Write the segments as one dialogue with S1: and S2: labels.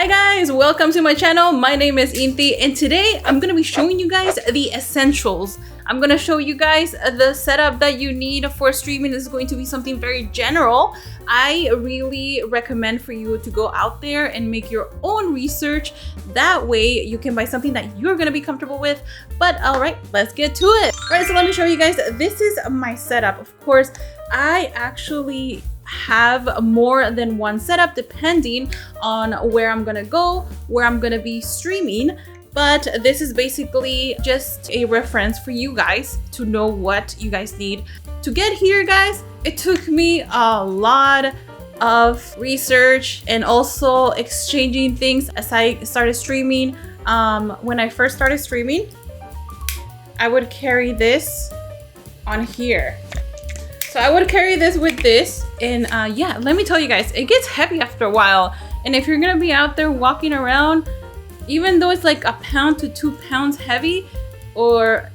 S1: Hi guys, welcome to my channel. My name is Inti and today I'm going to be showing you guys the essentials. I'm going to show you guys the setup that you need for streaming. This is going to be something very general. I really recommend for you to go out there and make your own research. That way you can buy something that you're going to be comfortable with. But all right, let's get to it. All right, so let me show you guys. This is my setup. Of course, I actually have more than one setup depending on where I'm gonna go, where I'm gonna be streaming. But this is basically just a reference for you guys to know what you guys need. To get here, guys, it took me a lot of research and also exchanging things as I started streaming. When I first started streaming, I would carry this on here. So I would carry this with this, and yeah, let me tell you guys, it gets heavy after a while. And if you're gonna be out there walking around, even though it's like 1 to 2 pounds heavy, or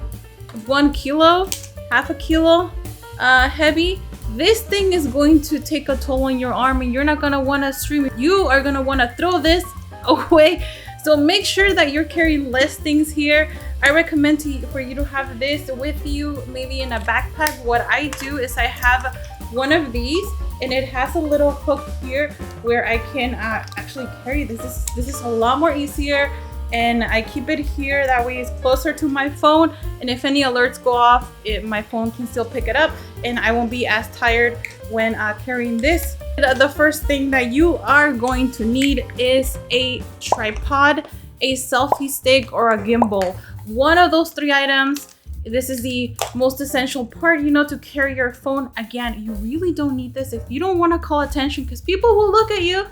S1: 1 kilo, half a kilo heavy, this thing is going to take a toll on your arm and you're not gonna wanna stream. You are gonna wanna throw this away. So make sure that you're carrying less things here. I recommend for you to have this with you, maybe in a backpack. What I do is I have one of these and it has a little hook here where I can actually carry this. This is a lot more easier, and I keep it here. That way it's closer to my phone, and if any alerts go off, my phone can still pick it up and I won't be as tired when carrying this. The first thing that you are going to need is a tripod, a selfie stick, or a gimbal. One of those 3 items. This is the most essential part, you know, to carry your phone. Again, you really don't need this if you don't want to call attention, because people will look at you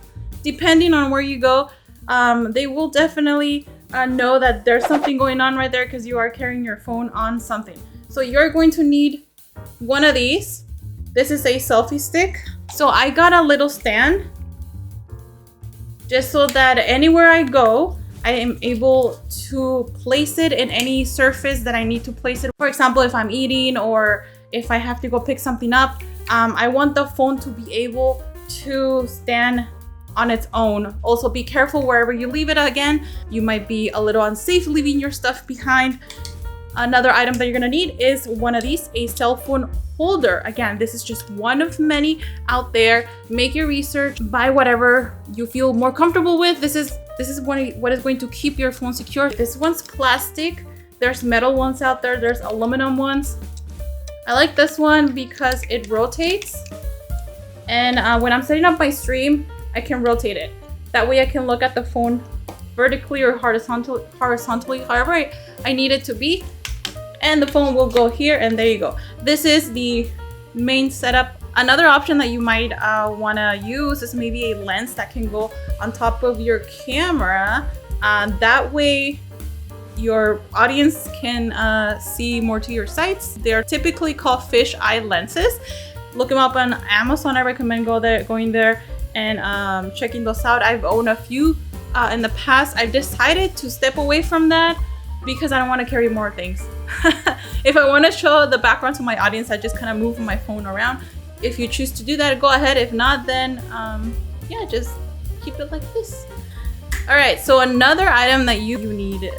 S1: depending on where you go. They will definitely know that there's something going on right there because you are carrying your phone on something. So you're going to need one of these. This is a selfie stick. So I got a little stand just so that anywhere I go, I am able to place it in any surface that I need to place it. For example, if I'm eating or if I have to go pick something up, I want the phone to be able to stand on its own. Also, be careful wherever you leave it. Again, you might be a little unsafe leaving your stuff behind. Another item that you're gonna need is one of these, a cell phone holder. Again, this is just one of many out there. Make your research, buy whatever you feel more comfortable with. This is what is going to keep your phone secure. This one's plastic. There's metal ones out there. There's aluminum ones. I like this one because it rotates. And when I'm setting up my stream, I can rotate it. That way I can look at the phone vertically or horizontally, however I need it to be. And the phone will go here, and there you go. This is the main setup. Another option that you might want to use is maybe a lens that can go on top of your camera. That way your audience can see more to your sights. They are typically called fish eye lenses. Look them up on Amazon. I recommend going there and checking those out. I've owned a few in the past. I've decided to step away from that because I don't want to carry more things. If I want to show the background to my audience, I just kind of move my phone around. If you choose to do that, go ahead. If not, then yeah, just keep it like this. All right, so another item that you need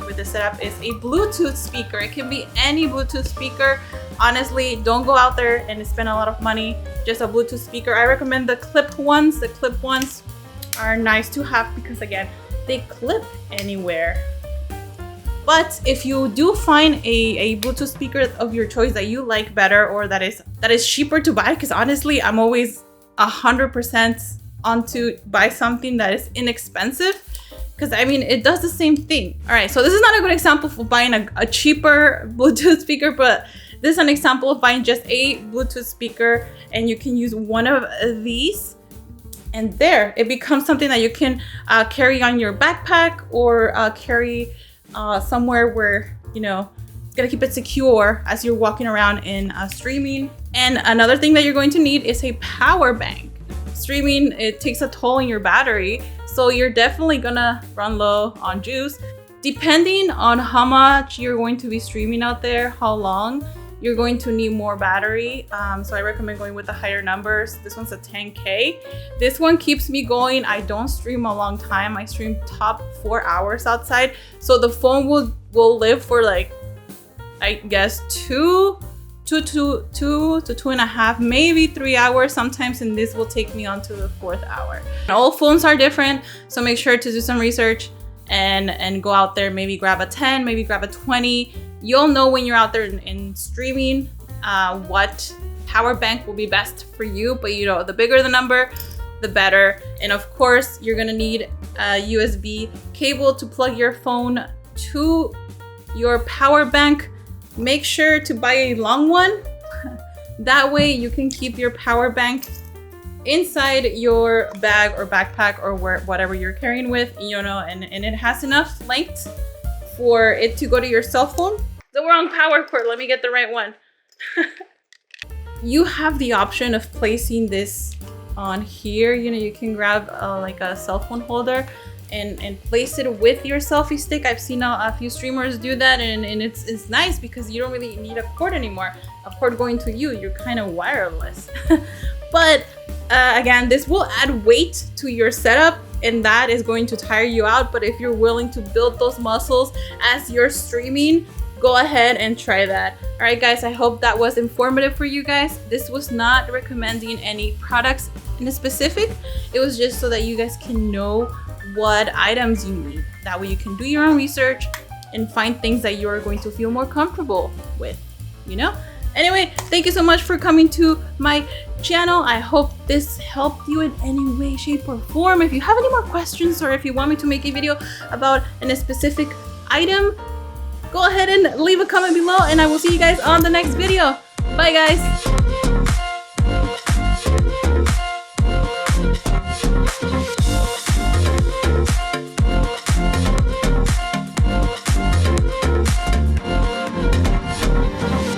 S1: with this setup is a Bluetooth speaker. It can be any Bluetooth speaker. Honestly, don't go out there and spend a lot of money. Just a Bluetooth speaker. I recommend the clipped ones. The clipped ones are nice to have because, again, they clip anywhere. But if you do find a Bluetooth speaker of your choice that you like better, or that is cheaper to buy, because honestly, I'm always 100% on to buy something that is inexpensive, because I mean, it does the same thing. All right, so this is not a good example for buying a cheaper Bluetooth speaker, but this is an example of buying just a Bluetooth speaker, and you can use one of these. And there, it becomes something that you can carry on your backpack or carry somewhere where, you know, it's gonna keep it secure as you're walking around and streaming. And another thing that you're going to need is a power bank. Streaming, it takes a toll on your battery, so you're definitely gonna run low on juice. Depending on how much you're going to be streaming out there, how long, you're going to need more battery. So I recommend going with the higher numbers. This one's a 10K. This one keeps me going. I don't stream a long time. I stream top 4 hours outside. So the phone will live for like, I guess 2 to 2.5, maybe 3 hours sometimes, and this will take me on to the 4th hour. All phones are different, so make sure to do some research and go out there, maybe grab a 10, maybe grab a 20. You'll know when you're out there in streaming what power bank will be best for you, but you know, the bigger the number, the better. And of course, you're gonna need a USB cable to plug your phone to your power bank. Make sure to buy a long one. That way you can keep your power bank inside your bag or backpack or whatever you're carrying with, you know, and it has enough length for it to go to your cell phone. The wrong power cord, let me get the right one. You have the option of placing this on here. You know, you can grab like a cell phone holder and place it with your selfie stick. I've seen a few streamers do that, and it's nice because you don't really need a cord anymore. A cord going to you, you're kind of wireless. But again, this will add weight to your setup, and that is going to tire you out. But if you're willing to build those muscles as you're streaming, go ahead and try that. All right, guys, I hope that was informative for you guys. This was not recommending any products in a specific. It was just so that you guys can know what items you need. That way you can do your own research and find things that you are going to feel more comfortable with, you know? Anyway, thank you so much for coming to my channel. I hope this helped you in any way, shape, or form. If you have any more questions, or if you want me to make a video about a specific item, go ahead and leave a comment below, and I will see you guys on the next video. Bye, guys.